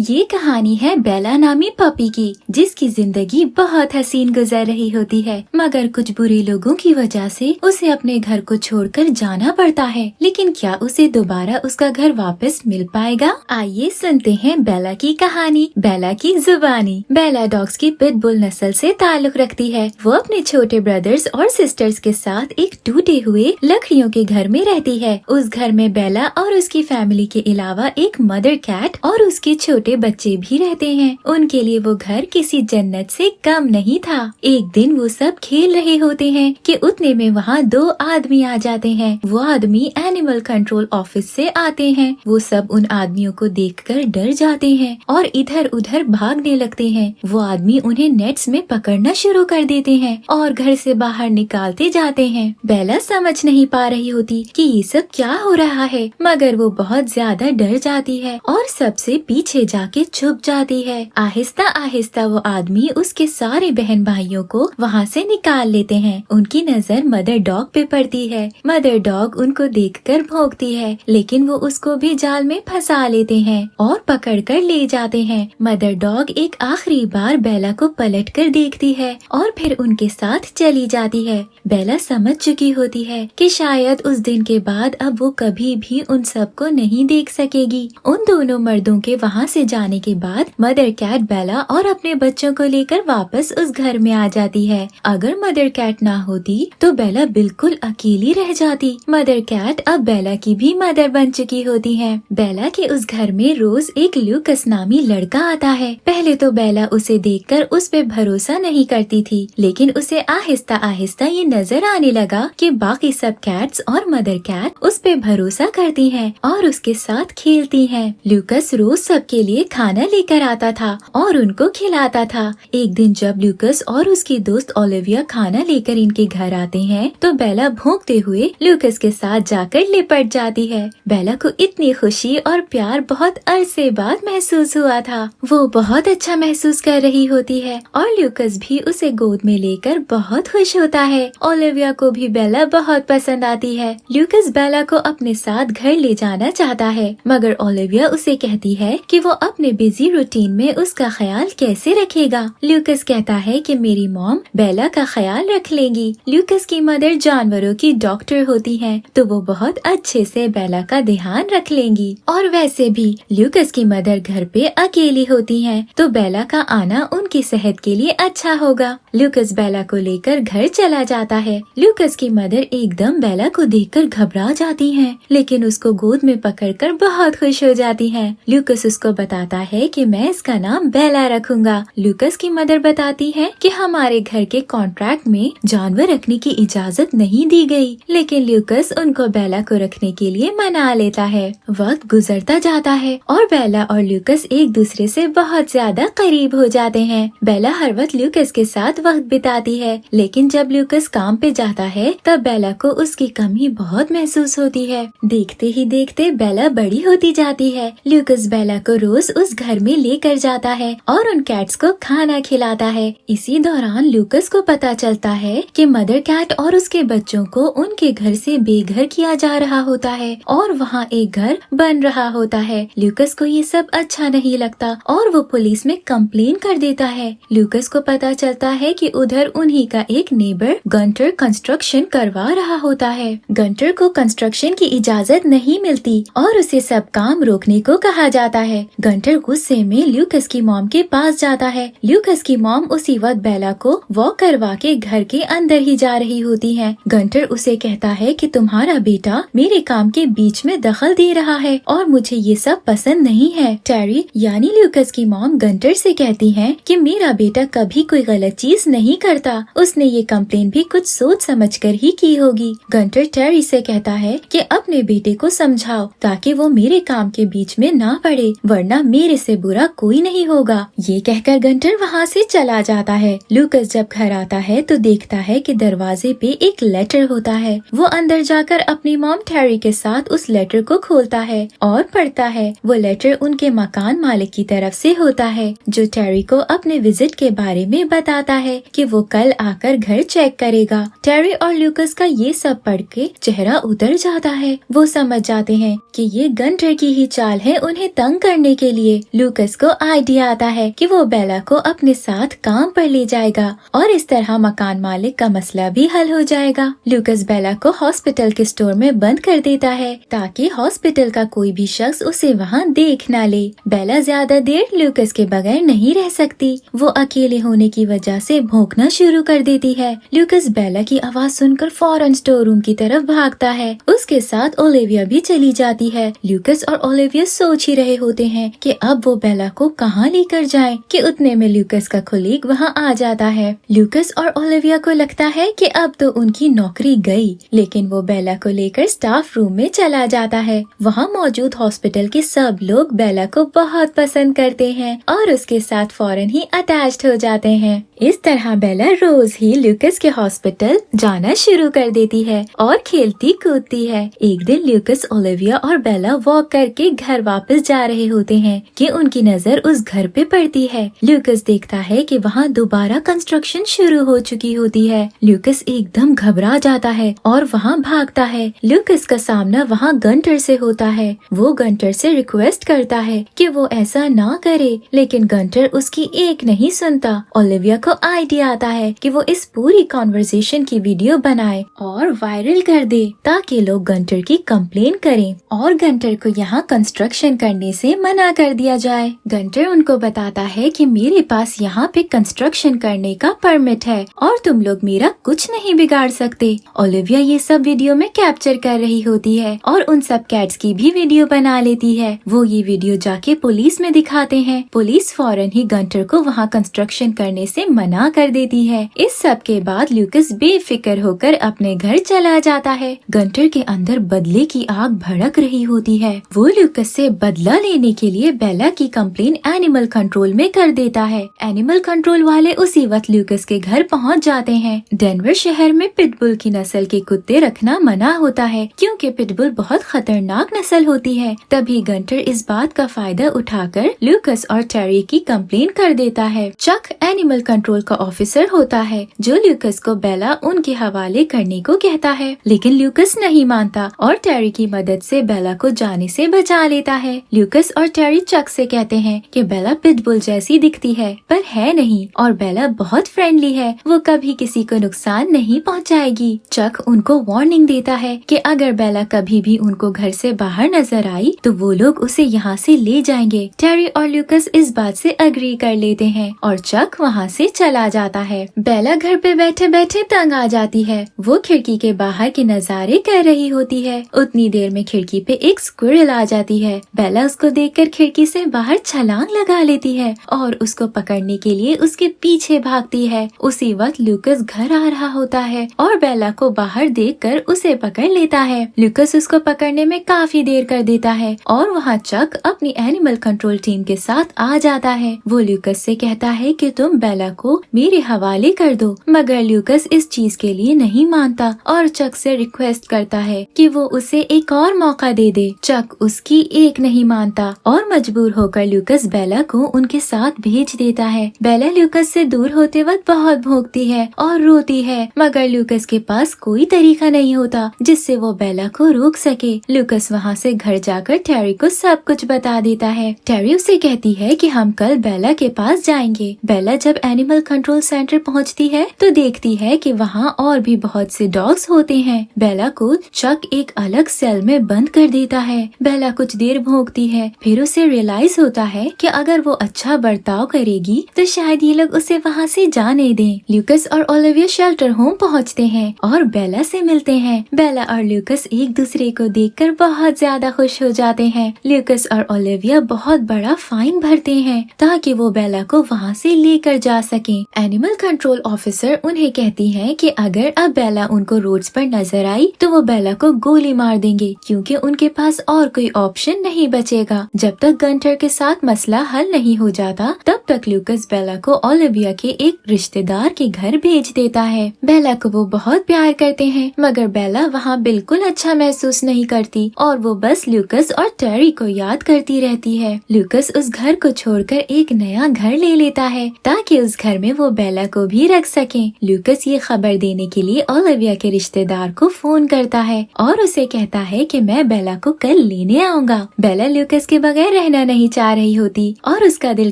ये कहानी है बेला नामी पपी की, जिसकी जिंदगी बहुत हसीन गुजर रही होती है, मगर कुछ बुरे लोगों की वजह से उसे अपने घर को छोड़कर जाना पड़ता है। लेकिन क्या उसे दोबारा उसका घर वापस मिल पाएगा? आइए सुनते हैं बेला की कहानी, बेला की जुबानी। बेला डॉग्स की पिटबुल नस्ल से ताल्लुक रखती है। वो अपने छोटे ब्रदर्स और सिस्टर्स के साथ एक टूटे हुए लकड़ियों के घर में रहती है। उस घर में बेला और उसकी फैमिली के अलावा एक मदर कैट और उसके छोटे बच्चे भी रहते हैं। उनके लिए वो घर किसी जन्नत से कम नहीं था। एक दिन वो सब खेल रहे होते हैं कि उतने में वहाँ दो आदमी आ जाते हैं। वो आदमी एनिमल कंट्रोल ऑफिस से आते हैं। वो सब उन आदमियों को देखकर डर जाते हैं और इधर उधर भागने लगते हैं। वो आदमी उन्हें नेट्स में पकड़ना शुरू कर देते हैं और घर से बाहर निकालते जाते हैं। बेला समझ नहीं पा रही होती कि ये सब क्या हो रहा है, मगर वो बहुत ज्यादा डर जाती है और सबसे पीछे जाके छुप जाती है। आहिस्ता आहिस्ता वो आदमी उसके सारे बहन भाइयों को वहाँ से निकाल लेते हैं। उनकी नजर मदर डॉग पे पड़ती है। मदर डॉग उनको देखकर भौंकती है, लेकिन वो उसको भी जाल में फंसा लेते हैं और पकड़कर ले जाते हैं। मदर डॉग एक आखिरी बार बेला को पलटकर देखती है और फिर उनके साथ चली जाती है। बेला समझ चुकी होती है कि शायद उस दिन के बाद अब वो कभी भी उन सबको नहीं देख सकेगी। उन दोनों मर्दों के वहाँ से जाने के बाद मदर कैट बेला और अपने बच्चों को लेकर वापस उस घर में आ जाती है। अगर मदर कैट ना होती तो बेला बिल्कुल अकेली रह जाती। मदर कैट अब बेला की भी मदर बन चुकी होती है। बेला के उस घर में रोज एक ल्यूकस नामी लड़का आता है। पहले तो बेला उसे देखकर उस पे भरोसा नहीं करती थी, लेकिन उसे आहिस्ता आहिस्ता ये नजर आने लगा कि बाकी सब कैट्स और मदर कैट उस पे भरोसा करती हैं और उसके साथ खेलती हैं। ल्यूकस रोज सबके लिए खाना लेकर आता था और उनको खिलाता था। एक दिन जब ल्यूकस और उसकी दोस्त ओलिविया खाना लेकर इनके घर आते हैं तो बेला भौंकते हुए ल्यूकस के साथ जाकर लिपट जाती है। बेला को इतनी खुशी और प्यार बहुत अरसे बाद महसूस हुआ था। वो बहुत अच्छा महसूस कर रही होती है और ल्यूकस भी उसे गोद में लेकर बहुत खुश होता है। ओलिविया को भी बेला बहुत पसंद आती है। ल्यूकस बेला को अपने साथ घर ले जाना चाहता है, मगर ओलिविया उसे कहती है कि वो अपने बिजी रूटीन में उसका ख्याल कैसे रखेगा। ल्यूकस कहता है कि मेरी मॉम बेला का ख्याल रख लेंगी। ल्यूकस की मदर जानवरों की डॉक्टर होती हैं, तो वो बहुत अच्छे से बेला का ध्यान रख लेंगी। और वैसे भी ल्यूकस की मदर घर पे अकेली होती हैं, तो बेला का आना उनकी सेहत के लिए अच्छा होगा। ल्यूकस बेला को लेकर घर चला जाता है। ल्यूकस की मदर एकदम बेला को देखकर घबरा जाती हैं, लेकिन उसको गोद में पकड़कर बहुत खुश हो जाती हैं। ल्यूकस उसको बताता है कि मैं इसका नाम बेला रखूंगा। ल्यूकस की मदर बताती है कि हमारे घर के कॉन्ट्रैक्ट में जानवर रखने की इजाजत नहीं दी गई, लेकिन ल्यूकस उनको बेला को रखने के लिए मना लेता है। वक्त गुजरता जाता है और बेला और ल्यूकस एक दूसरे से बहुत ज्यादा करीब हो जाते हैं। बेला हर वक्त ल्यूकस के साथ वक्त बिताती है, लेकिन जब ल्यूकस काम पे जाता है तब बेला को उसकी कमी बहुत महसूस होती है। देखते ही देखते बेला बड़ी होती जाती है। ल्यूकस बेला को रोज उस घर में लेकर जाता है और उन कैट्स को खाना खिलाता है। इसी दौरान ल्यूकस को पता चलता है कि मदर कैट और उसके बच्चों को उनके घर से बेघर किया जा रहा होता है और वहाँ एक घर बन रहा होता है। ल्यूकस को ये सब अच्छा नहीं लगता और वो पुलिस में कंप्लेन कर देता है। ल्यूकस को पता चलता है कि उधर उन्हीं का एक नेबर गंटर कंस्ट्रक्शन करवा रहा होता है। गंटर को कंस्ट्रक्शन की इजाजत नहीं मिलती और उसे सब काम रोकने को कहा जाता है। गंटर गुस्से में ल्यूकस की मॉम के पास जाता है। ल्यूकस की मॉम उसी वक्त बेला को वॉक करवा के घर के अंदर ही जा रही होती है। गंटर उसे कहता है कि तुम्हारा बेटा मेरे काम के बीच में दखल दे रहा है और मुझे ये सब पसंद नहीं है। टेरी यानी ल्यूकस की मॉम गंटर से कहती है कि मेरा बेटा कभी कोई गलत चीज नहीं करता, उसने ये कंप्लेन भी कुछ सोच समझ कर ही की होगी। गंटर टेरी से कहता है कि अपने बेटे को समझाओ ताकि वो मेरे काम के बीच में ना पड़े, वरना मेरे से बुरा कोई नहीं होगा। ये कहकर गंटर वहाँ से चला जाता है। ल्यूकस जब घर आता है तो देखता है कि दरवाजे पे एक लेटर होता है। वो अंदर जाकर अपनी मॉम टेरी के साथ उस लेटर को खोलता है और पढ़ता है। वो लेटर उनके मकान मालिक की तरफ से होता है, जो टेरी को अपने विजिट के बारे में बताता है। है कि वो कल आकर घर चेक करेगा। टेरी और ल्यूकस का ये सब पढ़ के चेहरा उतर जाता है। वो समझ जाते हैं कि ये गंटर की ही चाल है उन्हें तंग करने के लिए। ल्यूकस को आइडिया आता है कि वो बेला को अपने साथ काम पर ले जाएगा और इस तरह मकान मालिक का मसला भी हल हो जाएगा। ल्यूकस बेला को हॉस्पिटल के स्टोर में बंद कर देता है ताकि हॉस्पिटल का कोई भी शख्स उसे वहाँ देख ना ले। बेला ज्यादा देर ल्यूकस के बगैर नहीं रह सकती। वो अकेले होने की वजह से भौंकना शुरू कर देती है। ल्यूकस बेला की आवाज सुनकर फौरन स्टोर रूम की तरफ भागता है। उसके साथ ओलिविया भी चली जाती है। ल्यूकस और ओलिविया सोच ही रहे होते हैं कि अब वो बेला को कहाँ लेकर जाएं कि उतने में ल्यूकस का कोलीग वहाँ आ जाता है। ल्यूकस और ओलिविया को लगता है कि अब तो उनकी नौकरी गई, लेकिन वो बेला को लेकर स्टाफ रूम में चला जाता है। वहाँ मौजूद हॉस्पिटल के सब लोग बेला को बहुत पसंद करते हैं और उसके साथ फौरन ही अटैच्ड हो जाते हैं। इस तरह बेला रोज ही ल्यूकस के हॉस्पिटल जाना शुरू कर देती है और खेलती कूदती है। एक दिन ल्यूकस, ओलिविया और बेला वॉक करके घर वापस जा रहे होते हैं कि उनकी नजर उस घर पे पड़ती है। ल्यूकस देखता है कि वहाँ दोबारा कंस्ट्रक्शन शुरू हो चुकी होती है। ल्यूकस एकदम घबरा जाता है और वहाँ भागता है। ल्यूकस का सामना वहाँ गंटर से होता है। वो गंटर से रिक्वेस्ट करता है कि वो ऐसा ना करे, लेकिन गंटर उसकी एक नहीं सुनता। ओलिविया को आइडिया आता है कि वो इस पूरी कॉन्वर्सेशन की वीडियो बनाए और वायरल कर दे ताकि लोग गंटर की कंप्लेन करें और गंटर को यहाँ कंस्ट्रक्शन करने से मना कर दिया जाए। गंटर उनको बताता है कि मेरे पास यहाँ पे कंस्ट्रक्शन करने का परमिट है और तुम लोग मेरा कुछ नहीं बिगाड़ सकते। ओलिविया ये सब वीडियो में कैप्चर कर रही होती है और उन सब कैट्स की भी वीडियो बना लेती है। वो ये वीडियो जाके पुलिस में दिखाते हैं। पुलिस फौरन ही गंटर को वहाँ कंस्ट्रक्शन करने से मना कर देती है। इस सब के बाद ल्यूकस बेफिक्र होकर अपने घर चला जाता है। गंटर के अंदर बदले की आग भड़क रही होती है। वो ल्यूकस से बदला लेने के लिए बेला की कंप्लेन एनिमल कंट्रोल में कर देता है। एनिमल कंट्रोल वाले उसी वक्त ल्यूकस के घर पहुंच जाते हैं। डेनवर शहर में पिटबुल की नस्ल के कुत्ते रखना मना होता है क्योंकि पिटबुल बहुत खतरनाक नस्ल होती है। तभी गंटर इस बात का फायदा उठाकर ल्यूकस और टेरी की कंप्लेन कर देता है। चक एनिमल कंट्रोल का ऑफिसर होता है जो ल्यूकस को बेला उनके हवाले करने को कहता है, लेकिन ल्यूकस नहीं मानता और टेरी की मदद से बेला को जाने से बचा लेता है। ल्यूकस और टेरी चक से कहते हैं कि बेला पिटबुल जैसी दिखती है पर है नहीं और बेला बहुत फ्रेंडली है, वो कभी किसी को नुकसान नहीं पहुंचाएगी। चक उनको वार्निंग देता है कि अगर बेला कभी भी उनको घर से बाहर नजर आई तो वो लोग उसे यहाँ से ले जाएंगे। टेरी और ल्यूकस इस बात से अग्री कर लेते हैं और चक वहाँ से चला जाता है। बेला घर पे बैठे बैठे तंग आ जाती है। वो खिड़की के बाहर के नजारे कर रही होती है। उतनी देर में खिड़की पे एक स्क्विरल आ जाती है। बेला उसको देखकर खिड़की से बाहर छलांग लगा लेती है और उसको पकड़ने के लिए उसके पीछे भागती है। उसी वक्त ल्यूकस घर आ रहा होता है और बेला को बाहर देखकर उसे पकड़ लेता है। ल्यूकस उसको पकड़ने में काफी देर कर देता है और वहाँ चक अपनी एनिमल कंट्रोल टीम के साथ आ जाता है। वो ल्यूकस से कहता है कि तुम बेला को मेरे हवाले कर दो, मगर ल्यूकस इस चीज के लिए नहीं मानता और चक से रिक्वेस्ट करता है कि वो उसे एक और मौका दे दे। चक उसकी एक नहीं मानता और मजबूर होकर ल्यूकस बेला को उनके साथ भेज देता है। बेला ल्यूकस से दूर होते वक्त बहुत भौंकती है और रोती है, मगर ल्यूकस के पास कोई तरीका नहीं होता जिससे वो बेला को रोक सके। ल्यूकस वहाँ से घर जाकर टेरी को सब कुछ बता देता है। टेरी उसे कहती है कि हम कल बेला के पास जाएंगे। बेला जब एनिमल कंट्रोल सेंटर पहुँचती है तो देखती है कि वहाँ और भी बहुत से डॉग्स होते हैं। बेला को चक एक अलग सेल में बंद कर देता है। बेला कुछ देर भौंकती है, फिर उसे रियलाइज होता है कि अगर वो अच्छा बर्ताव करेगी तो शायद ये लोग उसे वहाँ से जाने दें। ल्यूकस और ओलिविया शेल्टर होम पहुँचते हैं और बेला से मिलते हैं। बेला और ल्यूकस एक दूसरे को देखकर बहुत ज्यादा खुश हो जाते हैं। ल्यूकस और ओलिविया बहुत बड़ा फाइन भरते हैं ताकि वो बेला को वहाँ से लेकर जा सके। एनिमल कंट्रोल ऑफिसर उन्हें कहती है कि अगर अब बेला उनको रोड्स पर नजर आई तो वो बेला को गोली मार देंगे क्योंकि उनके पास और कोई ऑप्शन नहीं बचेगा। जब तक गंटर के साथ मसला हल नहीं हो जाता तब तक ल्यूकस बेला को ओलिविया के एक रिश्तेदार के घर भेज देता है। बेला को वो बहुत प्यार करते हैं, मगर बेला वहाँ बिल्कुल अच्छा महसूस नहीं करती और वो बस ल्यूकस और टेरी को याद करती रहती है। ल्यूकस उस घर को छोड़कर एक नया घर ले लेता है ताकि उस घर में वो बेला को भी रख सके। ल्यूकस ये खबर देने के लिए ओलिविया के रिश्तेदार को फोन करता है और उसे कहता है कि मैं बेला को कल लेने आऊंगा। बेला ल्यूकस के बगैर रहना नहीं चाह रही होती और उसका दिल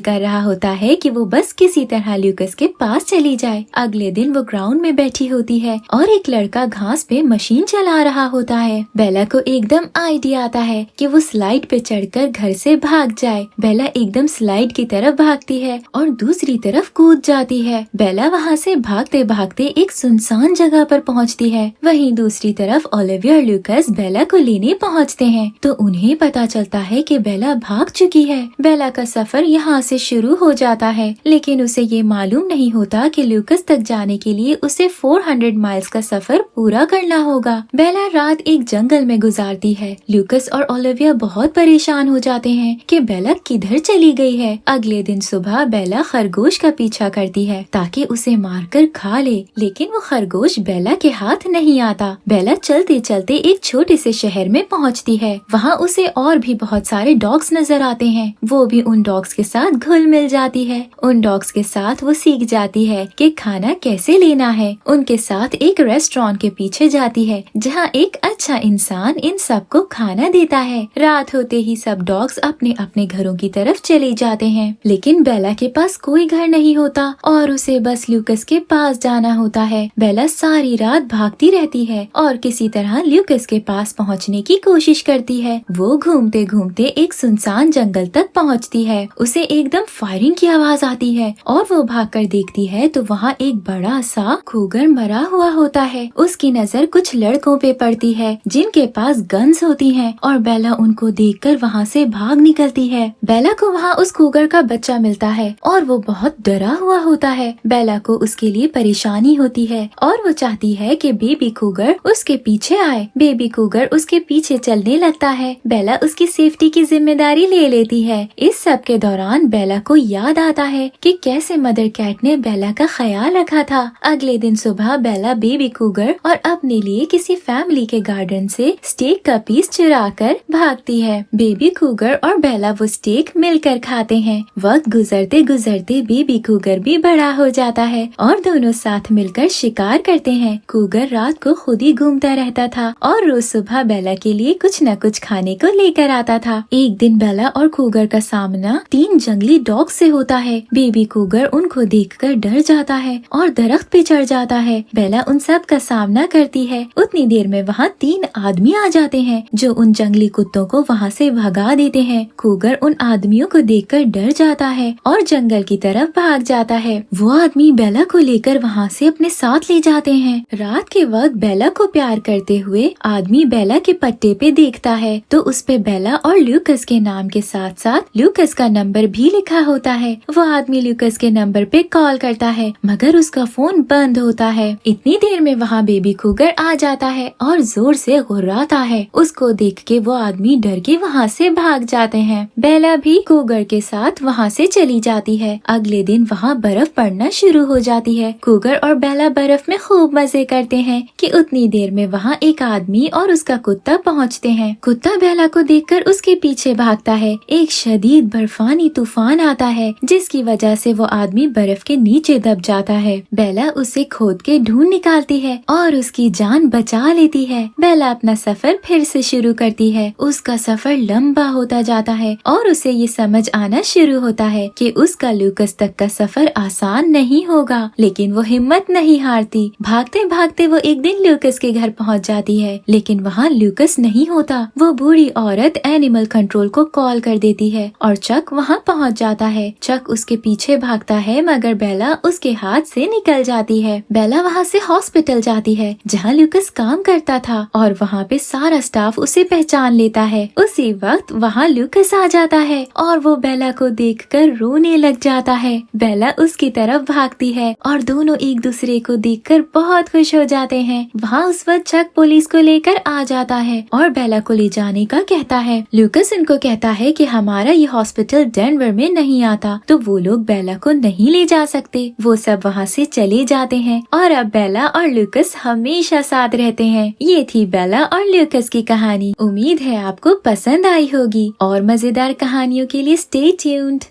कर रहा होता है कि वो बस किसी तरह ल्यूकस के पास चली जाए। अगले दिन वो ग्राउंड में बैठी होती है और एक लड़का घास पे मशीन चला रहा होता है। बेला को एकदम आइडिया आता है कि वो स्लाइड पे चढ़कर घर से भाग जाए। बेला एकदम स्लाइड की तरफ भागती है और दूसरी तरफ कूद जाती है। बेला वहाँ से भागते भागते एक सुनसान जगह पर पहुँचती है। वहीं दूसरी तरफ ओलिविया और ल्यूकस बेला को लेने पहुँचते हैं तो उन्हें पता चलता है कि बेला भाग चुकी है। बेला का सफर यहाँ से शुरू हो जाता है, लेकिन उसे ये मालूम नहीं होता कि ल्यूकस तक जाने के लिए उसे 400 माइल्स का सफर पूरा करना होगा। बेला रात एक जंगल में गुजारती है। ल्यूकस और ओलिविया बहुत परेशान हो जाते हैं कि बेला किधर चली गई है। अगले दिन सुबह बेला खरगोश का पीछा करती है ताकि उसे मारकर खा ले, लेकिन वो खरगोश बेला के हाथ नहीं आता। बेला चलते चलते एक छोटे से शहर में पहुँचती है। वहाँ उसे और भी बहुत सारे डॉग्स नजर आते हैं। वो भी उन डॉग्स के साथ घुल मिल जाती है। उन डॉग्स के साथ वो सीख जाती है कि खाना कैसे लेना है। उनके साथ एक रेस्टोरेंट के पीछे जाती है जहाँ एक अच्छा इंसान इन सबको खाना देता है। रात होते ही सब डॉग्स अपने अपने घरों की तरफ चले जाते हैं, लेकिन बेला के पास कोई घर नहीं होता और उसे बस ल्यूकस के पास जाना होता है। बेला सारी रात भागती रहती है और किसी तरह ल्यूकस के पास पहुँचने की कोशिश करती है। वो घूमते घूमते एक सुनसान जंगल तक पहुँचती है। उसे एकदम फायरिंग की आवाज आती है और वो भागकर देखती है तो वहाँ एक बड़ा सा खूगर मरा हुआ होता है। उसकी नजर कुछ लड़कों पे पड़ती है जिनके पास गन्स होती हैं और बेला उनको देखकर वहाँ से भाग निकलती है। बेला को वहाँ उस खूगर का बच्चा मिलता है और वो बहुत डरा हुआ होता है। बेला को उसके लिए परेशानी होती है और वो चाहती है कि बेबी खूगर उसके पीछे आए। बेबी खूगर उसके पीछे चलने लगता है। बेला उसकी सेफ्टी की जिम्मेदारी ले लेती है। इस सब के दौरान बेला को याद आता है कि कैसे मदर कैट ने बेला का ख्याल रखा था। अगले दिन सुबह बेला बेबी खूगर और अपने लिए किसी फैमिली के गार्डन से स्टेक का पीस चुरा कर भागती है। बेबी खूगर और बेला वो स्टेक मिलकर खाते हैं। वक्त गुजरते गुजरते बेबी खूगर भी बड़ा हो जाता है और दोनों साथ मिलकर शिकार करते हैं। खूगर रात को खुद ही घूमता रहता था और रोज सुबह बेला के लिए कुछ न कुछ खाने को लेकर आता था। एक दिन बेला और खूगर का सामना 3 जंगली डॉग से होता है। बेबी खूगर उनको देखकर डर जाता है और दरख्त पे चढ़ जाता है। बेला उन सब का सामना करती है। उतनी देर में वहाँ 3 आदमी आ जाते हैं जो उन जंगली कुत्तों को वहाँ से भगा देते हैं। खूगर उन आदमियों को देखकर डर जाता है और जंगल की तरफ भाग जाता है। वो आदमी बेला को लेकर वहाँ से अपने साथ ले जाते हैं। रात के वक्त बेला को प्यार करते हुए आदमी बेला के पट्टे पे देखता है तो उस पे बेला और ल्यूकस के नाम के साथ साथ ल्यूकस का नंबर भी लिखा होता है। वो आदमी ल्यूकस के नंबर पे कॉल करता है मगर उसका फोन बंद होता है। इतनी देर में वहाँ बेबी खूगर आ जाता है और जोर से गुर्राता है। उसको देख के वो आदमी डर के वहाँ से भाग जाते हैं। बेला भी खूगर के साथ वहाँ से चली जाती है। अगले दिन वहाँ बर्फ पड़ना शुरू हो जाती है। खूगर और बेला बर्फ में खूब मजे करते हैं कि उतनी देर में वहाँ एक आदमी और उसका कुत्ता पहुँचते हैं। कुत्ता बेला को देखकर उसके पीछे भागता है। एक शदीद बर्फानी तूफान आता है जिसकी वजह से वो आदमी बर्फ के नीचे दब जाता है। बेला उसे खोद के ढूंढ निकालती है और उसकी जान बचा लेती है। बेला अपना सफर फिर से शुरू करती है। उसका सफर लंबा होता जाता है और उसे ये समझ आना शुरू होता है कि उसका ल्यूकस तक का सफर आसान नहीं होगा, लेकिन वो हिम्मत नहीं हारती। भागते भागते वो एक दिन ल्यूकस के घर पहुंच जाती है, लेकिन वहाँ ल्यूकस नहीं होता। वो बूढ़ी औरत एनिमल कंट्रोल को कॉल कर देती है और चक वहाँ पहुँच जाता है। चक उसके पीछे भागता है मगर बेला उसके हाथ से निकल जाती है। बेला वहाँ से हॉस्पिटल जाती है जहाँ ल्यूकस काम करता था और वहाँ पे सारा स्टाफ उसे पहचान लेता है। उसी वक्त वहाँ ल्यूकस आ जाता है और वो बेला को देखकर रोने लग जाता है। बेला उसकी तरफ भागती है और दोनों एक दूसरे को देखकर बहुत खुश हो जाते हैं। वहाँ उस वक्त चक पुलिस को लेकर आ जाता है और बेला को ले जाने का कहता है। ल्यूकस उनको कहता है कि हमारा ये हॉस्पिटल डेनवर में नहीं आता था तो वो लोग बेला को नहीं ले जा सकते। वो सब वहाँ से चले जाते हैं और अब बेला और लूकस हमेशा साथ रहते हैं। ये थी बेला और लूकस की कहानी। उम्मीद है आपको पसंद आई होगी और मजेदार कहानियों के लिए स्टे ट्यून्ड।